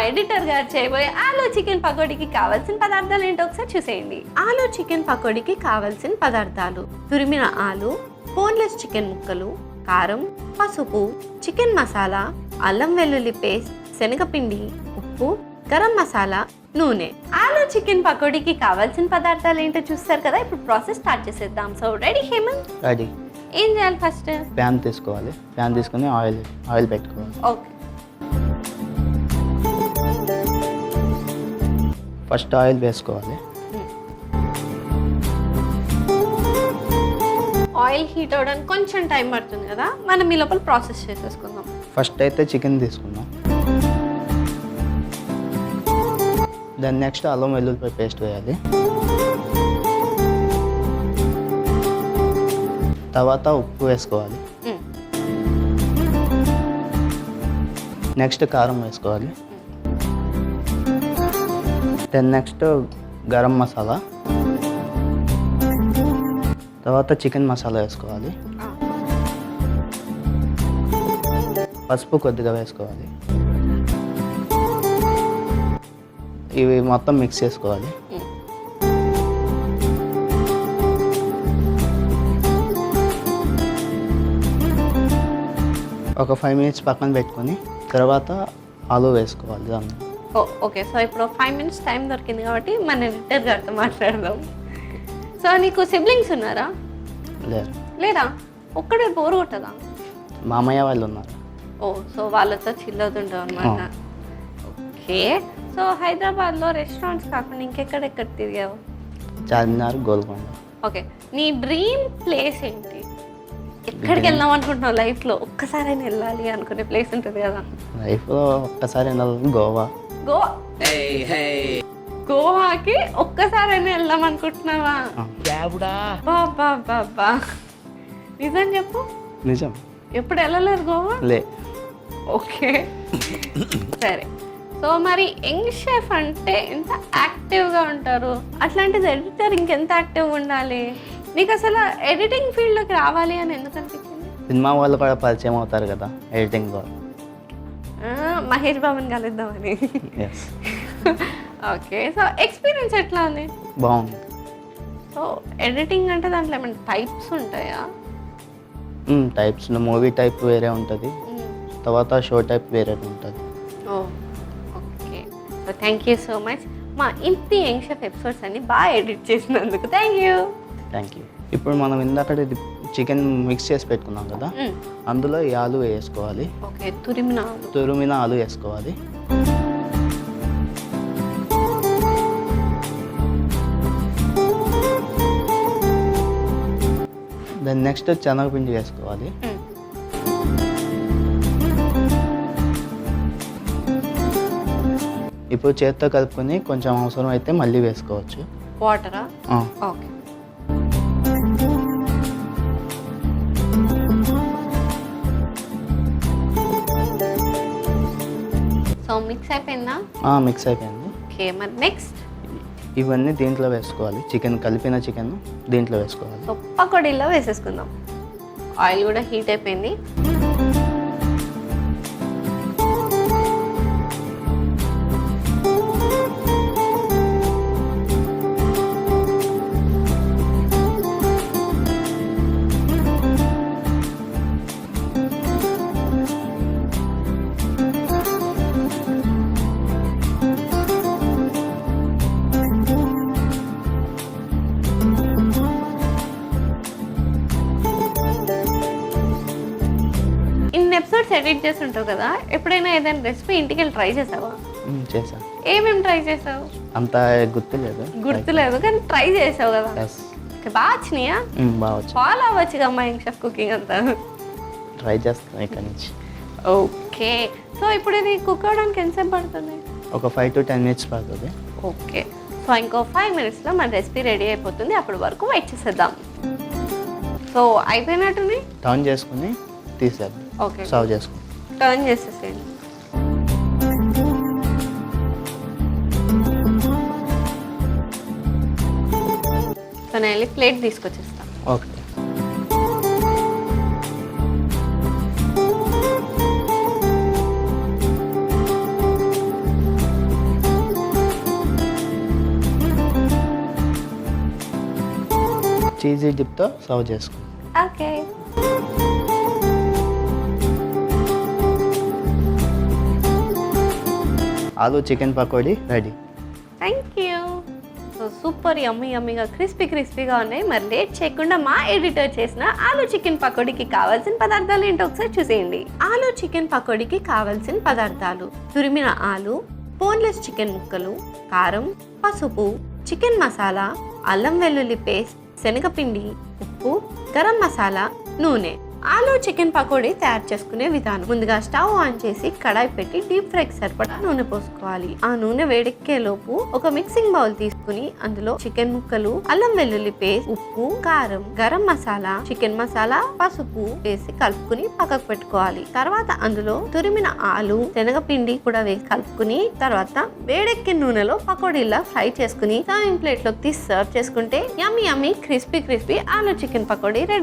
Editor గారు చేయబోయే aloo chicken పకోడీకి కావాల్సిన పదార్థాలు ఏంటో ఒకసారి చూసేయండి. ఆలూ చికెన్ పకోడీకి కావాల్సిన పదార్థాలు: తురిమిన ఆలు, బోన్లెస్ చికెన్ ముక్కలు, కారం, పసుపు, చికెన్ మసాలా, అల్లం వెల్లుల్లి పేస్ట్, శనగపిండి, ఉప్పు, గరం మసాలా, నూనె. ఆలూ చికెన్ పకోడీకి కావాల్సిన పదార్థాలు ఏంటో చూస్తారు కదా. ఇప్పుడు ప్రాసెస్ స్టార్ట్ చేసేద్దాం. So ready Hemanth? రెడీ. ఏం చేయాలి? ఫస్ట్ ప్యాన్ తీసుకోవాలి. ప్యాన్ తీసుకొని ఆయిల్ పెట్టుకోవాలి. ఓకే. ఫస్ట్ ఆయిల్ వేసుకోవాలి. ఆయిల్ హీట్ అవ్వడానికి కొంచెం టైం పడుతుంది కదా, మనం ఈ లోపల ప్రాసెస్ చేసేసుకుందాం. ఫస్ట్ అయితే చికెన్ తీసుకుందాం. దాని నెక్స్ట్ అల్లం వెల్లుల్లిపాయ పేస్ట్ వేయాలి. తర్వాత ఉప్పు వేసుకోవాలి. నెక్స్ట్ కారం వేసుకోవాలి. దెన్ నెక్స్ట్ గరం మసాలా, తర్వాత చికెన్ మసాలా వేసుకోవాలి. పసుపు కొద్దిగా వేసుకోవాలి. ఇవి మొత్తం మిక్స్ చేసుకోవాలి. ఒక 5 మినిట్స్ పక్కన పెట్టుకొని తర్వాత ఆలు వేసుకోవాలి దాన్ని. ఓకే. సో ఇప్పుడు 5 మినిట్స్ టైం దొరికింది కాబట్టి మన ఎడిటర్ గారితో మాట్లాడదాం. సో నీకు సిబ్లింగ్స్ ఉన్నారా? లేరు. లేదా? ఒక్కడే బోర్ కొట్టదా? మామయ్య వాళ్ళు ఉన్నారు. ఓ, సో వాళ్ళతో చిల్ అవుతుంటావు అనమాట. ఓకే. సో హైదరాబాద్లో రెస్టారెంట్స్ కాకుండా ఇంకెక్కడెక్కడ తిరిగావు? చార్మినార్, గోల్కొండ. ఓకే. నీ డ్రీమ్ ప్లేస్ ఏంటి? ఎక్కడికి వెళ్దాం అనుకుంటున్నావు లైఫ్లో? ఒక్కసారైనా వెళ్ళాలి అనుకునే ప్లేస్ ఉంటుంది కదా లైఫ్లో? ఒక్కసారి వెళ్ళాలి గోవా. గోవాకి ఒక్కసారైనా వెళ్దాం అనుకుంటున్నావా? బాబా నిజం చెప్పు. నిజం. ఎప్పుడు వెళ్ళలేదు గోవా? లే. ఓకే సరే. సో మరి యంగ్ షెఫ్ అంటే ఎంత యాక్టివ్గా ఉంటారు, అట్లాంటిది ఎడిటర్ ఇంకెంత యాక్టివ్గా ఉండాలి. నీకు అసలు ఎడిటింగ్ ఫీల్డ్లోకి రావాలి అని ఎందుకు అనిపించింది? సినిమా వాళ్ళు కూడా పరిచయం అవుతారు కదా ఎడిటింగ్ వాళ్ళు. మహేష్ బాబుని కలుద్దామని. ఓకే. సో ఎక్స్పీరియన్స్ ఎట్లా ఉంది? బాగుంది. సో ఎడిటింగ్ అంటే దాంట్లో ఏమైనా టైప్స్ ఉంటాయా? టైప్స్ మూవీ టైప్ వేరే ఉంటుంది, తర్వాత షో టైప్ వేరే ఉంటుంది. Okay. So thank you so much. మా ఇంటి యంగ్ షెఫ్ ఎపిసోడ్స్ అన్ని బాగా ఎడిట్ చేసినందుకు థ్యాంక్ యూ. ఇప్పుడు మనం ఇందాక చికెన్ మిక్స్ చేసి పెట్టుకున్నాం కదా, అందులో ఈ ఆలు వేసుకోవాలి. ఓకే. తురిమిన ఆలు వేసుకోవాలి. దాని నెక్స్ట్ శనగపిండి వేసుకోవాలి. ఇప్పుడు చేత్తో కలుపుకొని కొంచెం అవసరం అయితే మళ్ళీ వేసుకోవచ్చు. వాటరా? ఓకే. సో మిక్స్ అయిపోయిందా? మిక్స్ అయిపోయింది. ఓకే. మరి నెక్స్ట్ ఇవన్నీ దీంట్లో వేసుకోవాలి. చికెన్ కలిపిన చికెన్ దీంట్లో వేసుకోవాలి. సో పకోడీలో వేసేసుకుందాం. ఆయిల్ కూడా హీట్ అయిపోయింది. ఎపిసోడ్స్ ఎడిట్ చేస్తుంటావు కదా, ఎప్పుడైనా ఏదైనా రెసిపీ ఇంటికి వెళ్ళి ట్రై చేసావా? చేశాను. ఏమేమి ట్రై చేసావు? అంత గుర్తులేదు కానీ ట్రై చేసావు కదా. బాగా వచ్చినాయా? బాగా వచ్చి. ఫాలో అవ్వచ్చు అమ్మా యంగ్ షెఫ్ కుకింగ్ అంతా. ట్రై చేస్తాను ఇక్కడ నుంచి. ఓకే. సో ఇప్పుడు ఇది కుక్ అవడానికి ఎంతసేపు పడుతుంది? ఒక 5 to 10 మినిట్స్ పడుతుంది. ఓకే. సో ఇంకో 5 మినిట్స్లో మన రెసిపీ రెడీ అయిపోతుంది. అప్పటి వరకు వెయిట్ చేసేద్దాం. సో అయిపోయినట్టుని టర్న్ చేసుకుని తీసేద్దాం. ఓకే. సర్వ్ చేసుకుని టర్న్ చేసేసేయండి. సో నేను వెళ్ళి ప్లేట్ తీసుకొచ్చేస్తాను. ఓకే. చీజీ డిప్తో సర్వ్ చేసుకోండి. ఓకే. ఆలు chicken pakodi ready. Thank you. So super యమ్మీగా క్రిస్పీగా ఉన్నాయి. మరి లేట్ చేయకుండా మా ఎడిటర్ చేసిన ఆలు చికెన్ పకోడీకి కావాల్సిన పదార్థాలు ఏంటో ఒకసారి చూసేయండి. ఆలు చికెన్ పకోడీకి కావాల్సిన పదార్థాలు: తురిమిన ఆలు, బోన్లెస్ చికెన్ ముక్కలు, కారం, పసుపు, చికెన్ మసాలా, అల్లం వెల్లుల్లి పేస్ట్, శనగపిండి, ఉప్పు, గరం మసాలా, నూనె. ఆలు చికెన్ పకోడీ తయారు చేసుకునే విధానం: ముందుగా స్టవ్ ఆన్ చేసి కడాయి పెట్టి డీప్ ఫ్రైకి సరిపడా నూనె పోసుకోవాలి. ఆ నూనె వేడెక్కే లోపు ఒక మిక్సింగ్ బౌల్ తీసుకుని అందులో చికెన్ ముక్కలు, అల్లం వెల్లుల్లి పేస్ట్, ఉప్పు, కారం, గరం మసాలా, చికెన్ మసాలా, పసుపు వేసి కలుపుకుని పక్కకు పెట్టుకోవాలి. తర్వాత అందులో తురిమిన ఆలు, శనగపిండి కూడా వేసి కలుపుకుని తర్వాత వేడెక్కే నూనెలో పకోడీలా ఫ్రై చేసుకుని సర్వింగ్ ప్లేట్ లోకి తీసి సర్వ్ చేసుకుంటే యమ్మీ క్రిస్పీ ఆలు చికెన్ పకోడీ రెడీ.